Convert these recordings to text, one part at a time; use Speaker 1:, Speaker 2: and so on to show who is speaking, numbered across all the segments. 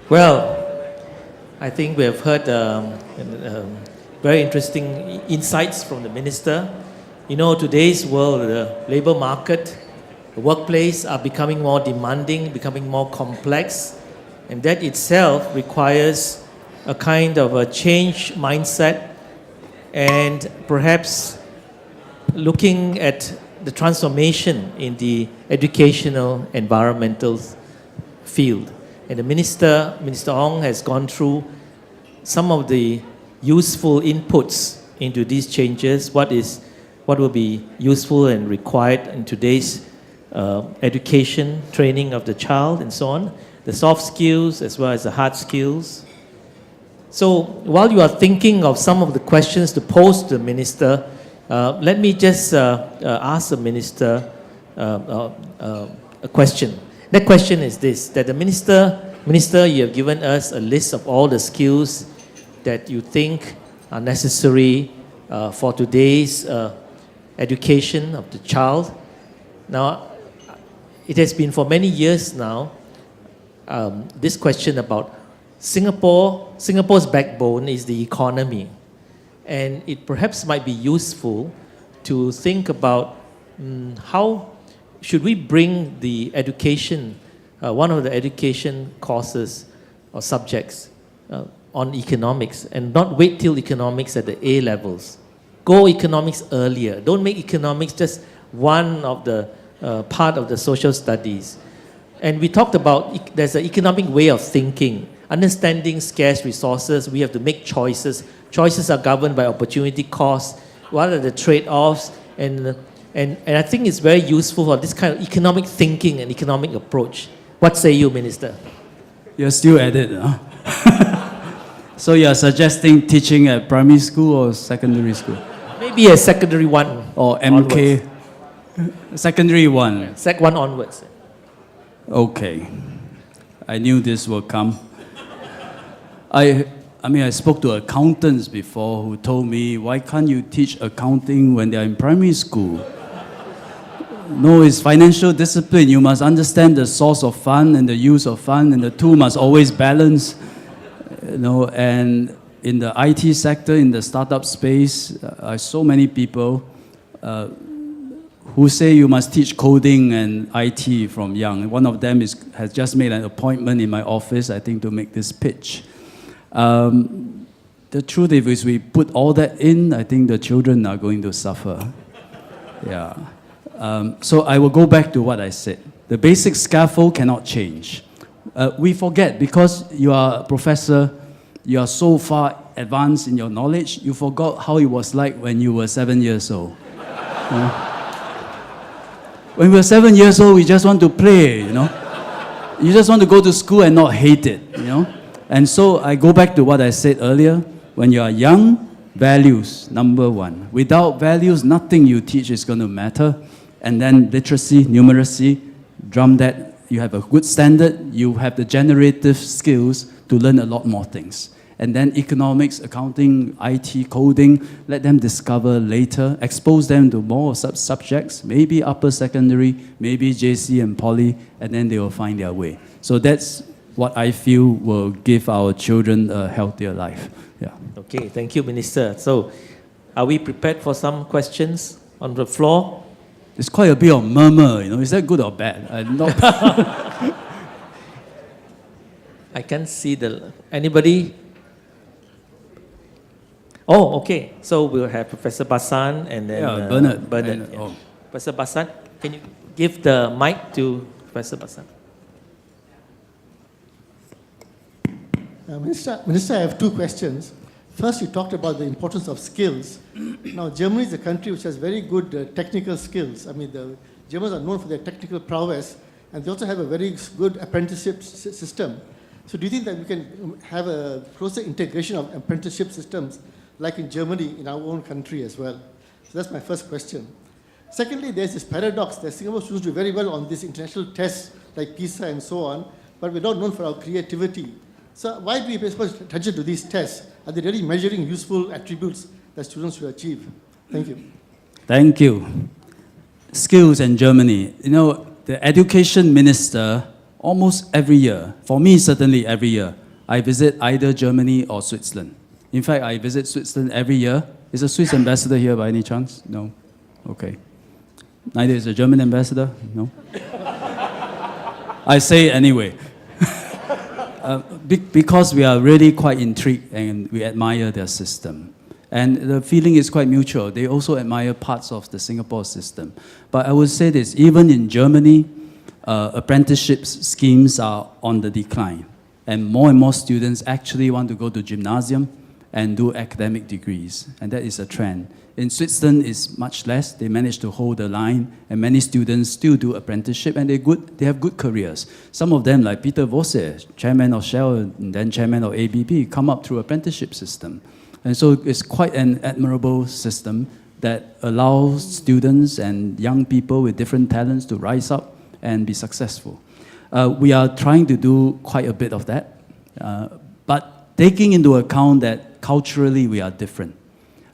Speaker 1: Well, I think we have heard very interesting insights from the minister. You know, today's world, the labor market, the workplace are becoming more demanding, becoming more complex, and that itself requires a kind of a change mindset and perhaps looking at the transformation in the educational environmental field. And the Minister Ong has gone through some of the useful inputs into these changes, what will be useful and required in today's education, training of the child and so on, the soft skills as well as the hard skills. So while you are thinking of some of the questions to pose to the Minister, let me just ask the Minister a question. That question is this, that the Minister, you have given us a list of all the skills that you think are necessary for today's education of the child. Now, it has been for many years now, this question about Singapore's backbone is the economy. And it perhaps might be useful to think about how should we bring the education, one of the education courses or subjects on economics, and not wait till economics at the A levels. Go economics earlier. Don't make economics just one of the part of the social studies. And we talked about there's an economic way of thinking, understanding scarce resources. We have to make choices. Choices are governed by opportunity costs. What are the trade-offs? And I think it's very useful for this kind of economic thinking and economic approach. What say you, Minister?
Speaker 2: You're still at it, huh? So you're suggesting teaching at primary school or secondary school?
Speaker 1: Maybe a secondary one.
Speaker 2: Or MK? Onwards. Secondary one.
Speaker 1: Sec 1 onwards.
Speaker 2: Okay. I knew this would come. I spoke to accountants before who told me, why can't you teach accounting when they're in primary school? No, it's financial discipline. You must understand the source of fund and the use of fund, and the two must always balance. And in the IT sector, in the startup space, so many people who say you must teach coding and IT from young. One of them has just made an appointment in my office, I think, to make this pitch. The truth is, we put all that in, I think the children are going to suffer. Yeah. So I will go back to what I said. The basic scaffold cannot change. We forget, because you are a professor, you are so far advanced in your knowledge, you forgot how it was like when you were 7 years old. When we were 7 years old, we just want to play, You just want to go to school and not hate it, And so I go back to what I said earlier. When you are young, values, number one. Without values, nothing you teach is going to matter. And then literacy, numeracy, drum that. You have a good standard, you have the generative skills to learn a lot more things. And then economics, accounting, IT, coding, let them discover later, expose them to more subjects, maybe upper secondary, maybe JC and poly, and then they will find their way. So that's what I feel will give our children a healthier life. Yeah.
Speaker 1: Okay, thank you, Minister. So, are we prepared for some questions on the floor?
Speaker 2: It's quite a bit of murmur, Is that good or bad?
Speaker 1: I can't see anybody? Oh, okay. So we'll have Professor Basan and then
Speaker 2: Bernard.
Speaker 1: Yeah. Professor Basan, can you give the mic to Professor Basan?
Speaker 3: Minister, I have two questions. First, you talked about the importance of skills. Now, Germany is a country which has very good technical skills. The Germans are known for their technical prowess, and they also have a very good apprenticeship system. So do you think that we can have a closer integration of apprenticeship systems like in Germany, in our own country as well? So that's my first question. Secondly, there's this paradox that Singapore students do very well on these international tests like PISA and so on, but we're not known for our creativity. So why do we pay so much attention to these tests? Are they really measuring useful attributes that students should achieve? Thank you.
Speaker 2: Thank you. Skills in Germany. The education minister almost every year, for me certainly every year, I visit either Germany or Switzerland. In fact, I visit Switzerland every year. Is a Swiss ambassador here by any chance? No? Okay. Neither is a German ambassador? No? I say it anyway. Because we are really quite intrigued and we admire their system. And the feeling is quite mutual. They also admire parts of the Singapore system. But I would say this, even in Germany, apprenticeships schemes are on the decline. And more students actually want to go to gymnasium and do academic degrees. And that is a trend. In Switzerland, it's much less. They manage to hold the line, and many students still do apprenticeship, and they have good careers. Some of them, like Peter Vosse, chairman of Shell and then chairman of ABB, come up through apprenticeship system. And so it's quite an admirable system that allows students and young people with different talents to rise up and be successful. We are trying to do quite a bit of that, but taking into account that culturally we are different.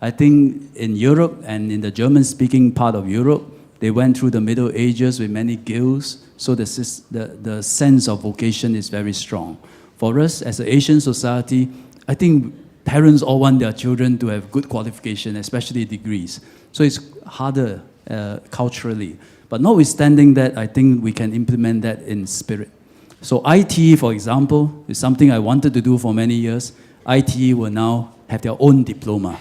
Speaker 2: I think in Europe and in the German-speaking part of Europe, they went through the Middle Ages with many guilds, so the sense of vocation is very strong. For us, as an Asian society, I think parents all want their children to have good qualification, especially degrees. So it's harder culturally. But notwithstanding that, I think we can implement that in spirit. So IT, for example, is something I wanted to do for many years. IT will now have their own diploma.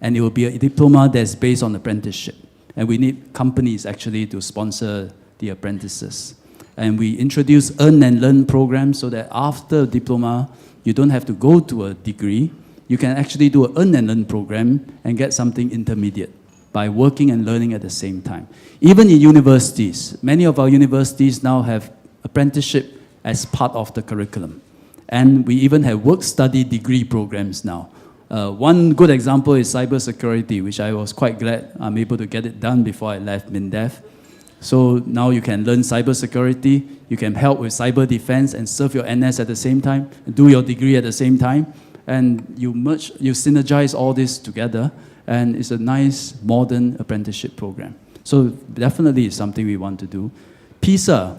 Speaker 2: And it will be a diploma that's based on apprenticeship. And we need companies actually to sponsor the apprentices. And we introduce earn and learn programs so that after diploma, you don't have to go to a degree. You can actually do an earn and learn program and get something intermediate by working and learning at the same time. Even in universities, many of our universities now have apprenticeship as part of the curriculum. And we even have work-study degree programs now. One good example is cybersecurity, which I was quite glad I'm able to get it done before I left MINDEF. So now you can learn cybersecurity, you can help with cyber defense and serve your NS at the same time, do your degree at the same time, and you synergize all this together, and it's a nice modern apprenticeship program. So definitely it's something we want to do. PISA,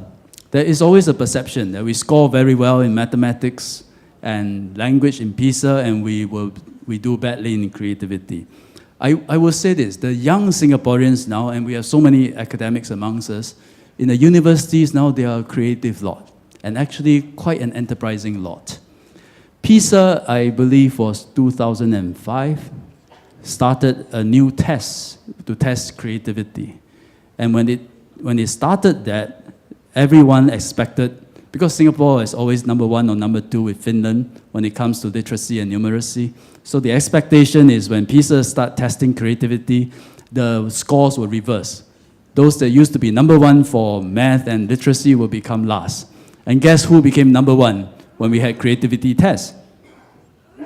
Speaker 2: there is always a perception that we score very well in mathematics and language in PISA, and we do badly in creativity. I will say this, the young Singaporeans now, and we have so many academics amongst us, in the universities now they are a creative lot, and actually quite an enterprising lot. PISA, I believe, was 2005, started a new test to test creativity. And when it started that, everyone expected, because Singapore is always number one or number two with Finland when it comes to literacy and numeracy. So the expectation is when PISA start testing creativity, the scores will reverse. Those that used to be number one for math and literacy will become last. And guess who became number one when we had creativity tests?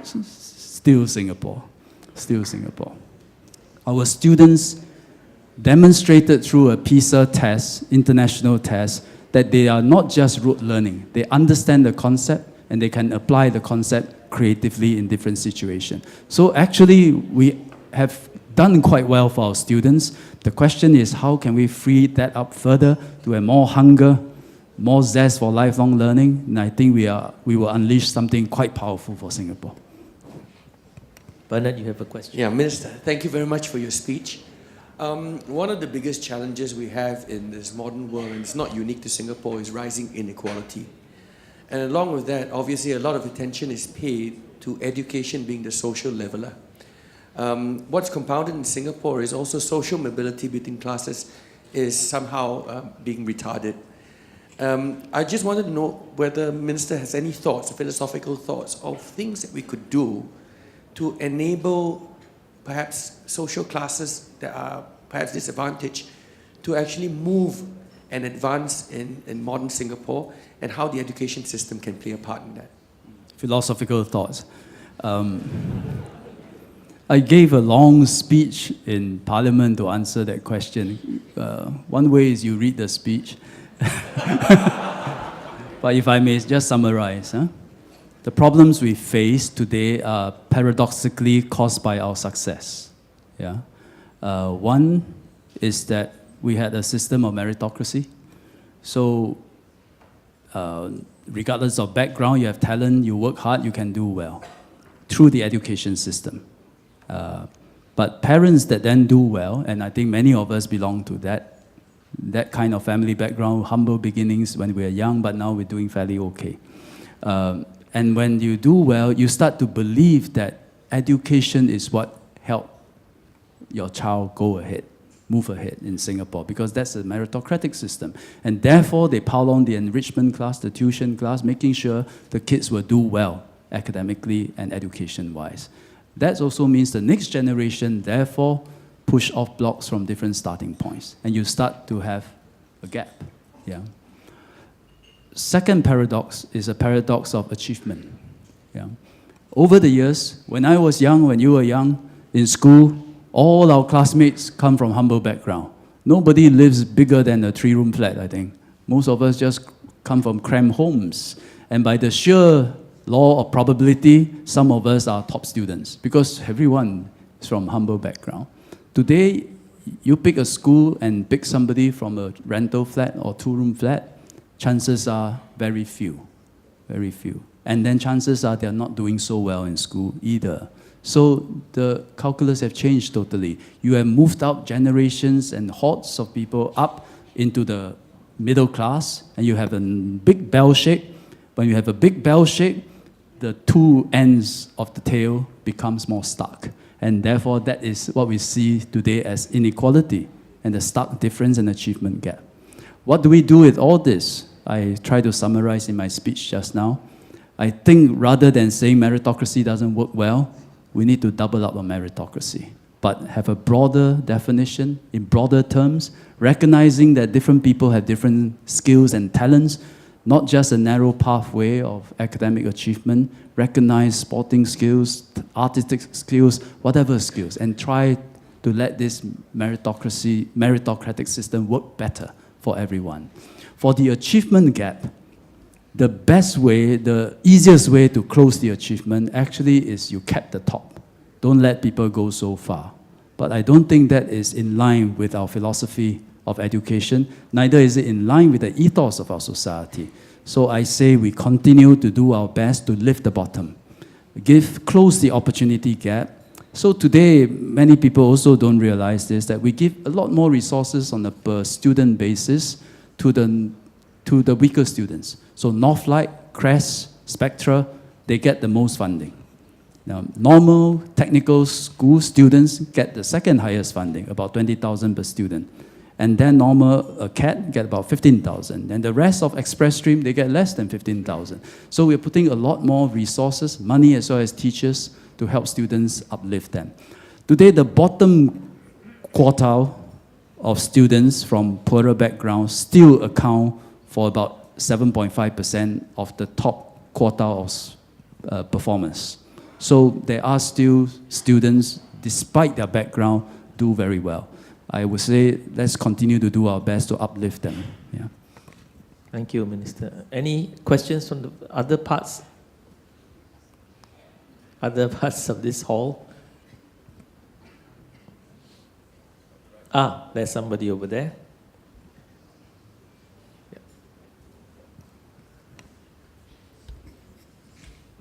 Speaker 2: Still Singapore. Still Singapore. Our students demonstrated through a PISA test, international test, that they are not just rote learning. They understand the concept and they can apply the concept creatively in different situations. So actually, we have done quite well for our students. The question is, how can we free that up further to have more hunger, more zest for lifelong learning? And I think we will unleash something quite powerful for Singapore.
Speaker 1: Bernard, you have a question.
Speaker 4: Yeah, Minister, thank you very much for your speech. One of the biggest challenges we have in this modern world, and it's not unique to Singapore, is rising inequality. And along with that, obviously a lot of attention is paid to education being the social leveler. What's compounded in Singapore is also social mobility between classes is somehow being retarded. I just wanted to know whether the Minister has any thoughts, philosophical thoughts, of things that we could do to enable perhaps social classes that are perhaps disadvantaged to actually move and advance in modern Singapore, and how the education system can play a part in that.
Speaker 2: Philosophical thoughts. I gave a long speech in Parliament to answer that question. One way is you read the speech. But if I may just summarize, the problems we face today are paradoxically caused by our success. Yeah? One is that we had a system of meritocracy. So regardless of background, you have talent, you work hard, you can do well through the education system. But parents that then do well, and I think many of us belong to that kind of family background, humble beginnings when we were young, but now we're doing fairly okay. And when you do well, you start to believe that education is what helps your child go ahead, move ahead in Singapore, because that's a meritocratic system. And therefore, they pile on the enrichment class, the tuition class, making sure the kids will do well academically and education-wise. That also means the next generation, therefore, push off blocks from different starting points, and you start to have a gap. Yeah. Second paradox is a paradox of achievement. Yeah. Over the years, when I was young, when you were young, in school, all our classmates come from humble background. Nobody lives bigger than a 3-room flat, I think. Most of us just come from cramped homes. And by the sheer law of probability, some of us are top students because everyone is from humble background. Today, you pick a school and pick somebody from a rental flat or 2-room flat, chances are very few, very few. And then chances are they're not doing so well in school either. So the calculus have changed totally. You have moved out generations and hordes of people up into the middle class, and you have a big bell shape. When you have a big bell shape, the two ends of the tail becomes more stark. And therefore, that is what we see today as inequality and the stark difference and achievement gap. What do we do with all this? I try to summarize in my speech just now. I think rather than saying meritocracy doesn't work well, we need to double up on meritocracy, but have a broader definition in broader terms, recognizing that different people have different skills and talents, not just a narrow pathway of academic achievement, recognize sporting skills, artistic skills, whatever skills, and try to let this meritocratic system work better for everyone. For the achievement gap, the best way, the easiest way to close the achievement actually is you cap the top. Don't let people go so far. But I don't think that is in line with our philosophy of education, neither is it in line with the ethos of our society. So I say we continue to do our best to lift the bottom, close the opportunity gap. So today, many people also don't realize this, that we give a lot more resources on a per student basis to the weaker students. So Northlight, Crest, Spectra, they get the most funding. Now, normal technical school students get the second highest funding, about 20,000 per student. And then normal CAT get about 15,000. And the rest of express stream, they get less than 15,000. So we're putting a lot more resources, money as well as teachers, to help students uplift them. Today, the bottom quartile of students from poorer backgrounds still account for about 7.5% of the top quartile of performance. So there are still students, despite their background, do very well. I would say let's continue to do our best to uplift them. Yeah.
Speaker 1: Thank you, Minister. Any questions from the other parts of this hall? There's somebody over there.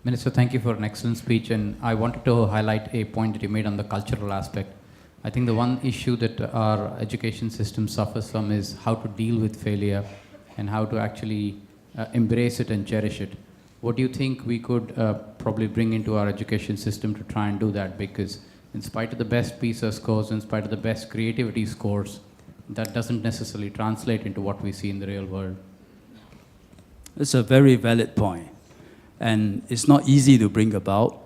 Speaker 5: Minister, thank you for an excellent speech, and I wanted to highlight a point that you made on the cultural aspect. I think the one issue that our education system suffers from is how to deal with failure and how to actually embrace it and cherish it. What do you think we could probably bring into our education system to try and do that? Because in spite of the best PISA scores, in spite of the best creativity scores, that doesn't necessarily translate into what we see in the real world.
Speaker 2: It's a very valid point. And it's not easy to bring about.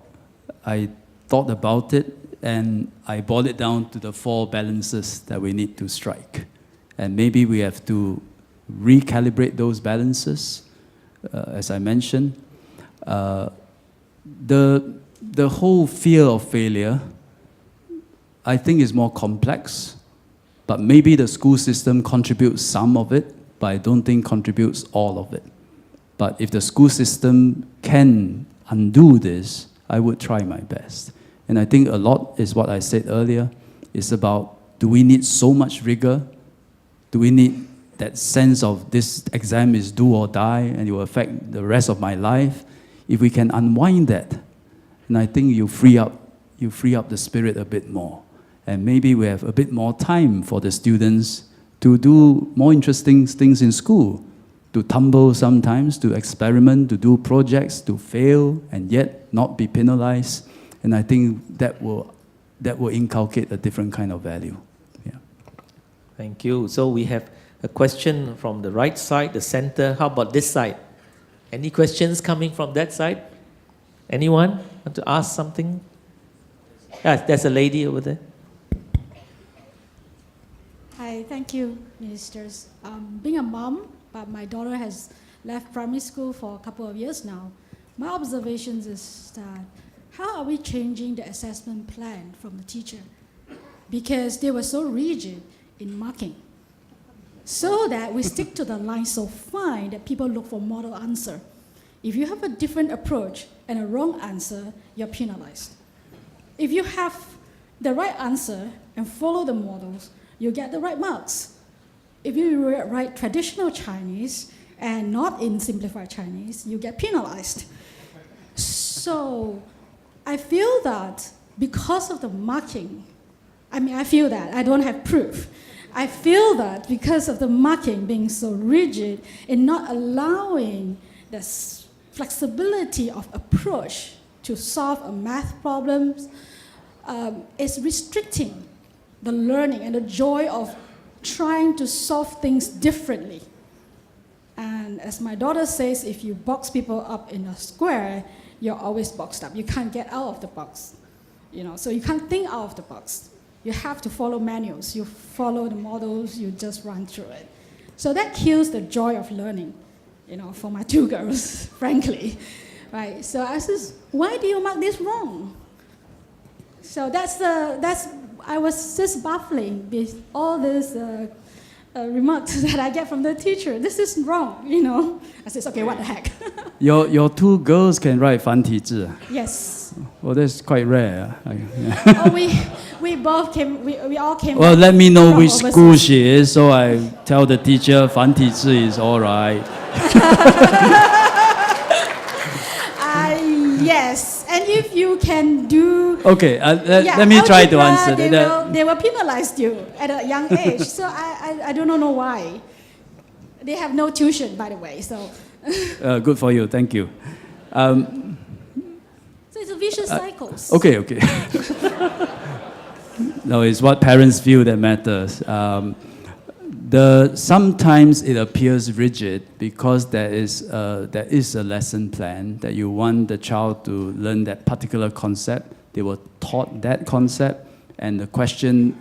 Speaker 2: I thought about it, and I boiled it down to the 4 balances that we need to strike. And maybe we have to recalibrate those balances, as I mentioned. The whole fear of failure, I think, is more complex, but maybe the school system contributes some of it, but I don't think contributes all of it. But if the school system can undo this, I would try my best. And I think a lot is what I said earlier. It's about, do we need so much rigor? Do we need that sense of this exam is do or die and it will affect the rest of my life. If we can unwind that, and I think you free up the spirit a bit more. And maybe we have a bit more time for the students to do more interesting things in school, to tumble sometimes, to experiment, to do projects, to fail, and yet not be penalized. And I think that will inculcate a different kind of value. Yeah.
Speaker 1: Thank you. So we have a question from the right side, the center. How about this side? Any questions coming from that side? Anyone want to ask something? Yes, there's a lady over there.
Speaker 6: Hi, thank you, ministers. Being a mom, but my daughter has left primary school for a couple of years now. My observations is that how are we changing the assessment plan from the teacher? Because they were so rigid in marking. So that we stick to the line so fine that people look for model answer. If you have a different approach and a wrong answer, you're penalized. If you have the right answer and follow the models, you get the right marks. If you write traditional Chinese and not in simplified Chinese, you get penalized. So I feel that because of the marking, I feel that, I don't have proof. I feel that because of the marking being so rigid and not allowing the flexibility of approach to solve a math problems, is restricting the learning and the joy of trying to solve things differently. And as my daughter says, if you box people up in a square, you're always boxed up. You can't get out of the box. So you can't think out of the box. You have to follow manuals. You follow the models, you just run through it. So that kills the joy of learning, for my two girls, frankly. Right? So I says, why do you mark this wrong? So I was just baffling with all these remarks that I get from the teacher. This is wrong, I says, okay, what the heck?
Speaker 2: Your two girls can write 繁体字.
Speaker 6: Yes.
Speaker 2: Well, that's quite rare.
Speaker 6: We both came, we all came.
Speaker 2: Well, let me know
Speaker 6: from
Speaker 2: which
Speaker 6: overseas.
Speaker 2: school she is, so I tell the teacher 繁体字 is all right.
Speaker 6: Yes, and if you can do...
Speaker 2: Okay, let me try to answer that.
Speaker 6: They will penalize you at a young age, so I don't know why. They have no tuition, by the way, so...
Speaker 2: Good for you, thank you.
Speaker 6: So it's a vicious cycle.
Speaker 2: Okay. No, it's what parents feel that matters. Sometimes it appears rigid because there is a lesson plan that you want the child to learn that particular concept. They were taught that concept, and the question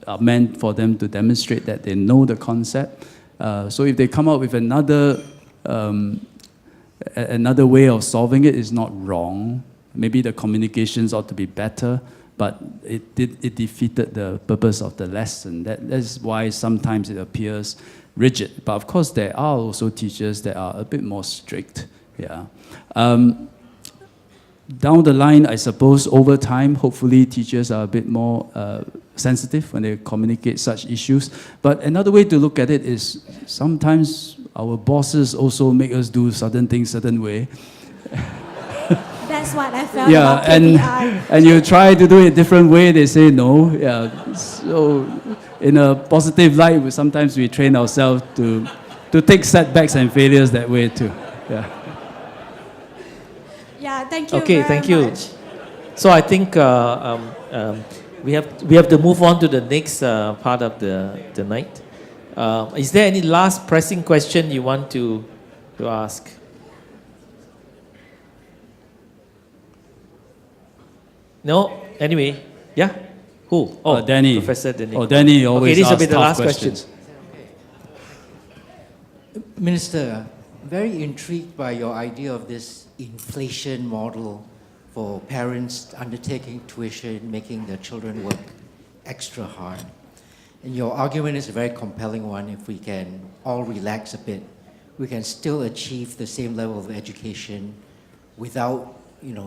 Speaker 2: are meant for them to demonstrate that they know the concept. So if they come up with another way of solving it, is not wrong. Maybe the communications ought to be better, but it defeated the purpose of the lesson. That's why sometimes it appears rigid. But of course, there are also teachers that are a bit more strict. Yeah. Down the line, I suppose, over time, hopefully teachers are a bit more sensitive when they communicate such issues. But another way to look at it is sometimes our bosses also make us do certain things certain way.
Speaker 6: That's what I felt
Speaker 2: Yeah,
Speaker 6: about KPI.
Speaker 2: and you try to do it a different way, they say no. Yeah, so in a positive light, sometimes we train ourselves to take setbacks and failures that way too. Yeah.
Speaker 6: Yeah, thank you
Speaker 1: Okay,
Speaker 6: very
Speaker 1: thank you.
Speaker 6: much.
Speaker 1: So I think we have to move on to the next part of the night. Is there any last pressing question you want to ask? No? Anyway, yeah? Who? Oh,
Speaker 2: Danny.
Speaker 1: Professor Danny.
Speaker 2: Oh, Danny always
Speaker 1: okay, this will
Speaker 2: asks
Speaker 1: be the
Speaker 2: tough
Speaker 1: last
Speaker 2: questions.
Speaker 1: question.
Speaker 7: Minister, very intrigued by your idea of this inflation model for parents undertaking tuition, making their children work extra hard. And your argument is a very compelling one. If we can all relax a bit, we can still achieve the same level of education without,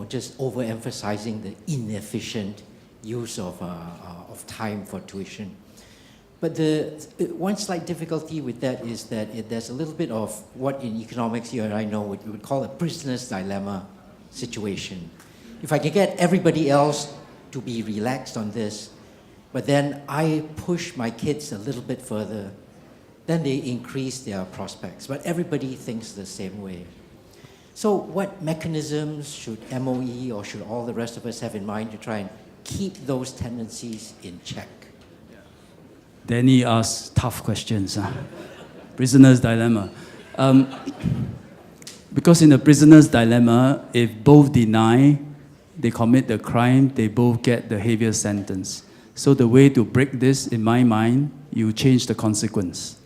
Speaker 7: just overemphasizing the inefficient use of time for tuition. But one slight difficulty with that is that there's a little bit of what in economics you and I know what we would call a prisoner's dilemma situation. If I can get everybody else to be relaxed on this, but then I push my kids a little bit further, then they increase their prospects. But everybody thinks the same way. So what mechanisms should MOE or should all the rest of us have in mind to try and keep those tendencies in check?
Speaker 2: Danny asks tough questions. Prisoner's dilemma. Because in the prisoner's dilemma, if both deny they commit the crime, they both get the heavier sentence. So the way to break this, in my mind, you change the consequence.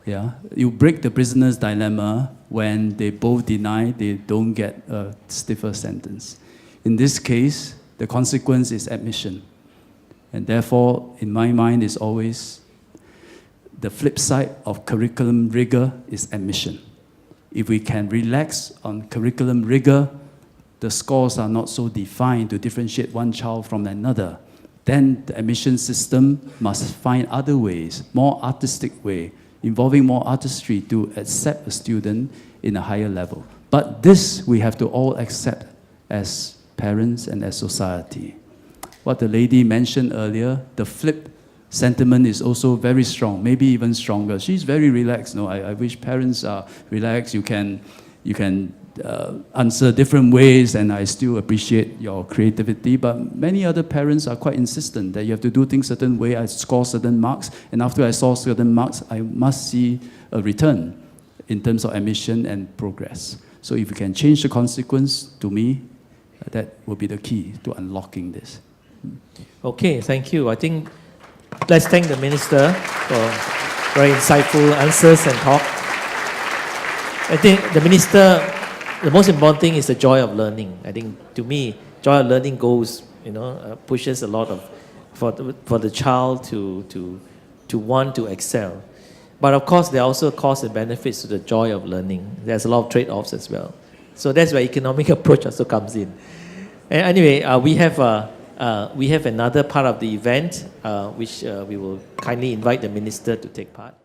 Speaker 2: Yeah, you break the prisoner's dilemma when they both deny they don't get a stiffer sentence. In this case, the consequence is admission. And therefore, in my mind, is always the flip side of curriculum rigor is admission. If we can relax on curriculum rigor, the scores are not so defined to differentiate one child from another. Then the admission system must find other ways, more artistic way, involving more artistry to accept a student in a higher level. But this we have to all accept as parents and as society. What the lady mentioned earlier, the flip sentiment is also very strong, maybe even stronger. She's very relaxed. No, I wish parents are relaxed. You can answer different ways, and I still appreciate your creativity. But many other parents are quite insistent that you have to do things certain way. I score certain marks, and after I score certain marks, I must see a return in terms of admission and progress. So if you can change the consequence, to me, that will be the key to unlocking this.
Speaker 1: Okay, thank you. I think let's thank the Minister for very insightful answers and talk. I think the Minister, the most important thing is the joy of learning. I think to me, joy of learning goes, pushes a lot of, for the child to want to excel. But of course, there are also costs and benefits to the joy of learning. There's a lot of trade-offs as well. So that's where economic approach also comes in. And anyway, we have another part of the event, which we will kindly invite the Minister to take part.